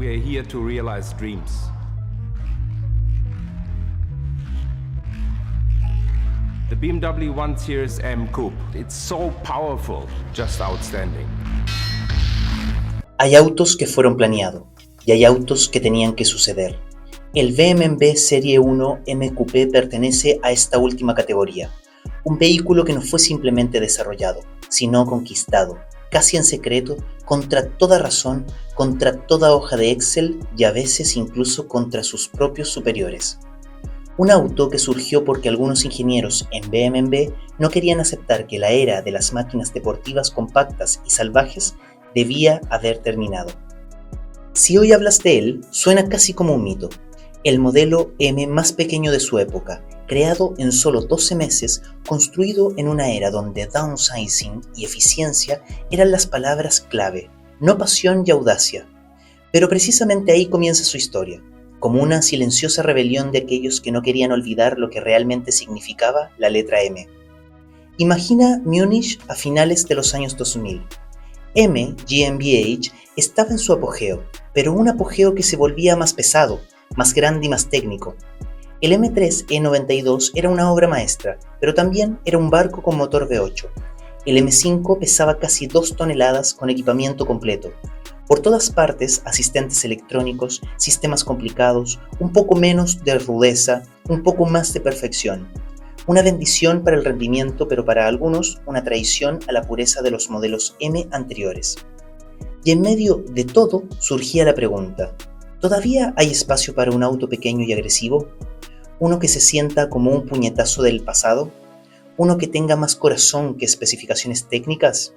We are here to realize dreams. The BMW 1 Series M Coupe, it's so powerful, just outstanding. Hay autos que fueron planeados y hay autos que tenían que suceder. El BMW Serie 1 M Coupe pertenece a esta última categoría. Un vehículo que no fue simplemente desarrollado, sino conquistado, casi en secreto, contra toda razón, contra toda hoja de Excel y a veces incluso contra sus propios superiores. Un auto que surgió porque algunos ingenieros en BMW no querían aceptar que la era de las máquinas deportivas compactas y salvajes debía haber terminado. Si hoy hablas de él, suena casi como un mito. El modelo M más pequeño de su época, creado en solo 12 meses, construido en una era donde downsizing y eficiencia eran las palabras clave, no pasión y audacia. Pero precisamente ahí comienza su historia, como una silenciosa rebelión de aquellos que no querían olvidar lo que realmente significaba la letra M. Imagina Múnich a finales de los años 2000. M GmbH estaba en su apogeo, pero un apogeo que se volvía más pesado, más grande y más técnico. El M3 E92 era una obra maestra, pero también era un barco con motor V8. El M5 pesaba casi 2 toneladas con equipamiento completo. Por todas partes, asistentes electrónicos, sistemas complicados, un poco menos de rudeza, un poco más de perfección. Una bendición para el rendimiento, pero para algunos una traición a la pureza de los modelos M anteriores. Y en medio de todo surgía la pregunta: ¿todavía hay espacio para un auto pequeño y agresivo? ¿Uno que se sienta como un puñetazo del pasado? ¿Uno que tenga más corazón que especificaciones técnicas?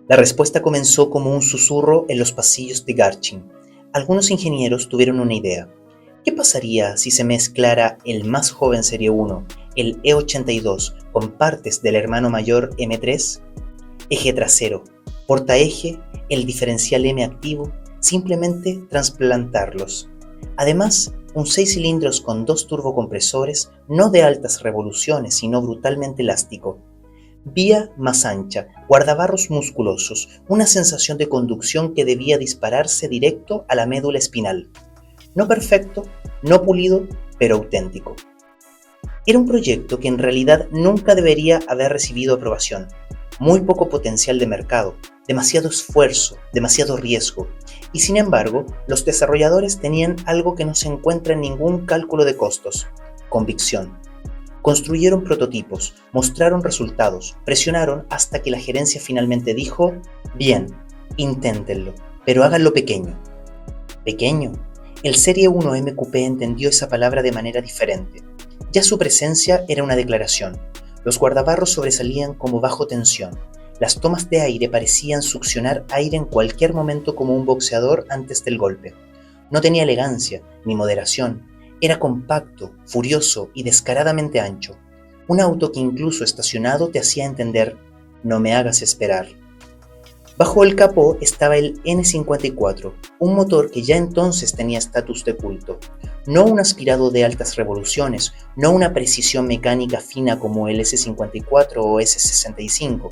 La respuesta comenzó como un susurro en los pasillos de Garching. Algunos ingenieros tuvieron una idea. ¿Qué pasaría si se mezclara el más joven Serie 1, el E82, con partes del hermano mayor M3? Eje trasero, portaeje, el diferencial M activo, simplemente trasplantarlos. Además, un 6 cilindros con 2 turbocompresores, no de altas revoluciones, sino brutalmente elástico. Vía más ancha, guardabarros musculosos, una sensación de conducción que debía dispararse directo a la médula espinal. No perfecto, no pulido, pero auténtico. Era un proyecto que en realidad nunca debería haber recibido aprobación. Muy poco potencial de mercado, demasiado esfuerzo, demasiado riesgo. Y sin embargo, los desarrolladores tenían algo que no se encuentra en ningún cálculo de costos: convicción. Construyeron prototipos, mostraron resultados, presionaron hasta que la gerencia finalmente dijo: bien, inténtenlo, pero háganlo pequeño. ¿Pequeño? El Serie 1 M Coupe entendió esa palabra de manera diferente. Ya su presencia era una declaración. Los guardabarros sobresalían como bajo tensión. Las tomas de aire parecían succionar aire en cualquier momento como un boxeador antes del golpe. No tenía elegancia ni moderación. Era compacto, furioso y descaradamente ancho. Un auto que incluso estacionado te hacía entender: no me hagas esperar. Bajo el capó estaba el N54, un motor que ya entonces tenía estatus de culto. No un aspirado de altas revoluciones, no una precisión mecánica fina como el S54 o S65.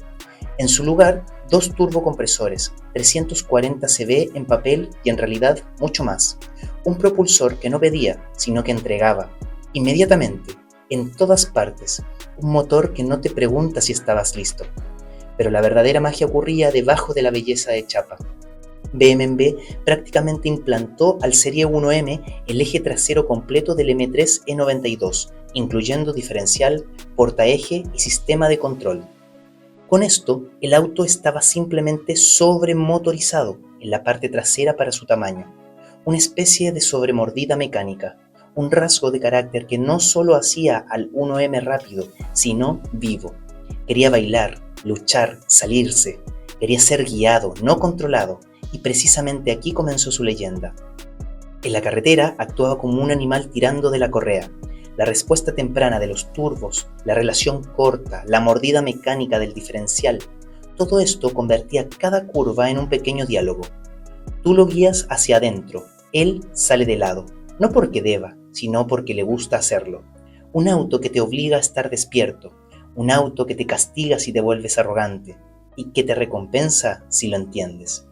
En su lugar, 2 turbocompresores, 340 cb en papel y en realidad mucho más. Un propulsor que no pedía, sino que entregaba, inmediatamente, en todas partes. Un motor que no te pregunta si estabas listo. Pero la verdadera magia ocurría debajo de la belleza de chapa. BMW prácticamente implantó al Serie 1M el eje trasero completo del M3 E92, incluyendo diferencial, portaeje y sistema de control. Con esto, el auto estaba simplemente sobremotorizado en la parte trasera para su tamaño, una especie de sobremordida mecánica, un rasgo de carácter que no solo hacía al 1M rápido, sino vivo. Quería bailar, luchar, salirse, quería ser guiado, no controlado, y precisamente aquí comenzó su leyenda. En la carretera actuaba como un animal tirando de la correa. La respuesta temprana de los turbos, la relación corta, la mordida mecánica del diferencial, todo esto convertía cada curva en un pequeño diálogo. Tú lo guías hacia adentro, él sale de lado, no porque deba, sino porque le gusta hacerlo. Un auto que te obliga a estar despierto, un auto que te castiga si te vuelves arrogante y que te recompensa si lo entiendes.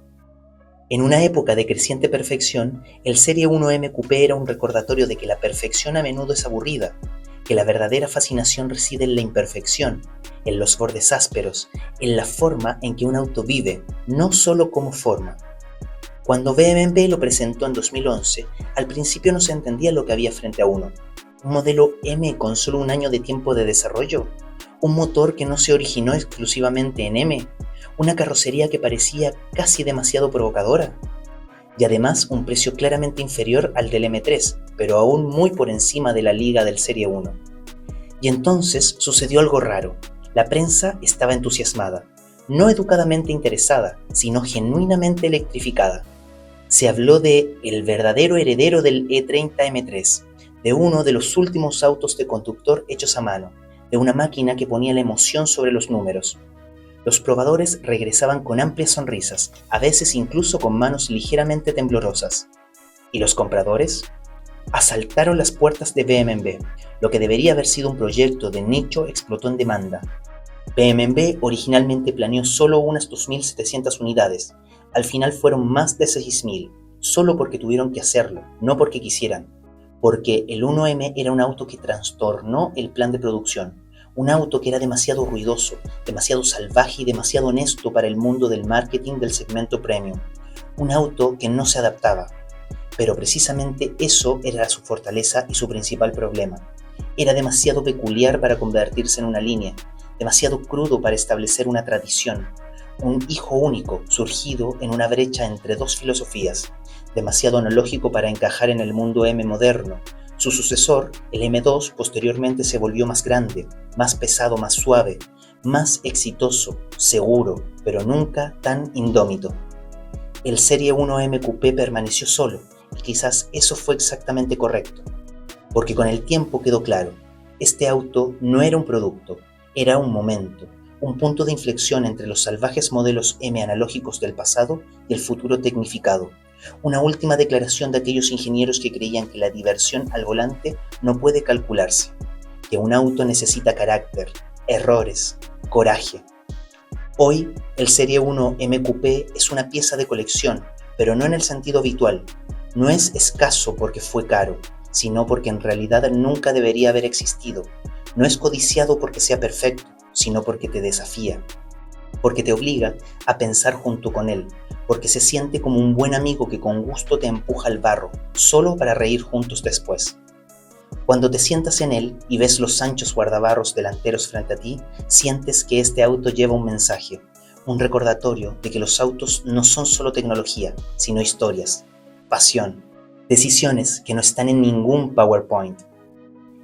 En una época de creciente perfección, el Serie 1 MQP era un recordatorio de que la perfección a menudo es aburrida, que la verdadera fascinación reside en la imperfección, en los bordes ásperos, en la forma en que un auto vive, no solo como forma. Cuando BMW lo presentó en 2011, al principio no se entendía lo que había frente a uno. Un modelo M con solo un año de tiempo de desarrollo, un motor que no se originó exclusivamente en M, una carrocería que parecía casi demasiado provocadora, y además un precio claramente inferior al del M3, pero aún muy por encima de la liga del Serie 1. Y entonces sucedió algo raro. La prensa estaba entusiasmada, no educadamente interesada, sino genuinamente electrificada. Se habló de el verdadero heredero del E30 M3, de uno de los últimos autos de conductor hechos a mano, de una máquina que ponía la emoción sobre los números. Los probadores regresaban con amplias sonrisas, a veces incluso con manos ligeramente temblorosas. ¿Y los compradores? Asaltaron las puertas de BMW. Lo que debería haber sido un proyecto de nicho explotó en demanda. BMW originalmente planeó solo unas 2.700 unidades. Al final fueron más de 6.000, solo porque tuvieron que hacerlo, no porque quisieran. Porque el 1M era un auto que trastornó el plan de producción. Un auto que era demasiado ruidoso, demasiado salvaje y demasiado honesto para el mundo del marketing del segmento premium. Un auto que no se adaptaba. Pero precisamente eso era su fortaleza y su principal problema. Era demasiado peculiar para convertirse en una línea, demasiado crudo para establecer una tradición, un hijo único surgido en una brecha entre dos filosofías, demasiado analógico para encajar en el mundo M moderno. Su sucesor, el M2, posteriormente se volvió más grande, más pesado, más suave, más exitoso, seguro, pero nunca tan indómito. El Serie 1 MQP permaneció solo, y quizás eso fue exactamente correcto, porque con el tiempo quedó claro, este auto no era un producto, era un momento, un punto de inflexión entre los salvajes modelos M analógicos del pasado y el futuro tecnificado. Una última declaración de aquellos ingenieros que creían que la diversión al volante no puede calcularse, que un auto necesita carácter, errores, coraje. Hoy, el Serie 1 MQP es una pieza de colección, pero no en el sentido habitual. No es escaso porque fue caro, sino porque en realidad nunca debería haber existido. No es codiciado porque sea perfecto, sino porque te desafía, porque te obliga a pensar junto con él, porque se siente como un buen amigo que con gusto te empuja al barro, solo para reír juntos después. Cuando te sientas en él y ves los anchos guardabarros delanteros frente a ti, sientes que este auto lleva un mensaje, un recordatorio de que los autos no son solo tecnología, sino historias, pasión, decisiones que no están en ningún PowerPoint.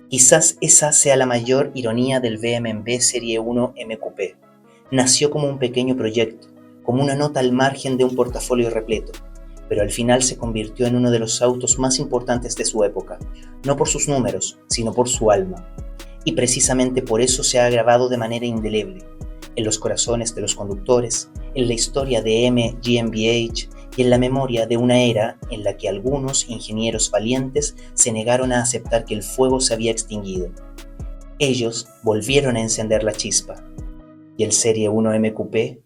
Quizás esa sea la mayor ironía del BMW Serie 1 MQP. Nació como un pequeño proyecto, como una nota al margen de un portafolio repleto, pero al final se convirtió en uno de los autos más importantes de su época, no por sus números, sino por su alma. Y precisamente por eso se ha grabado de manera indeleble, en los corazones de los conductores, en la historia de M GmbH y en la memoria de una era en la que algunos ingenieros valientes se negaron a aceptar que el fuego se había extinguido. Ellos volvieron a encender la chispa, y el Serie 1 MQP,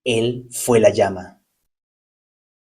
él fue la llama.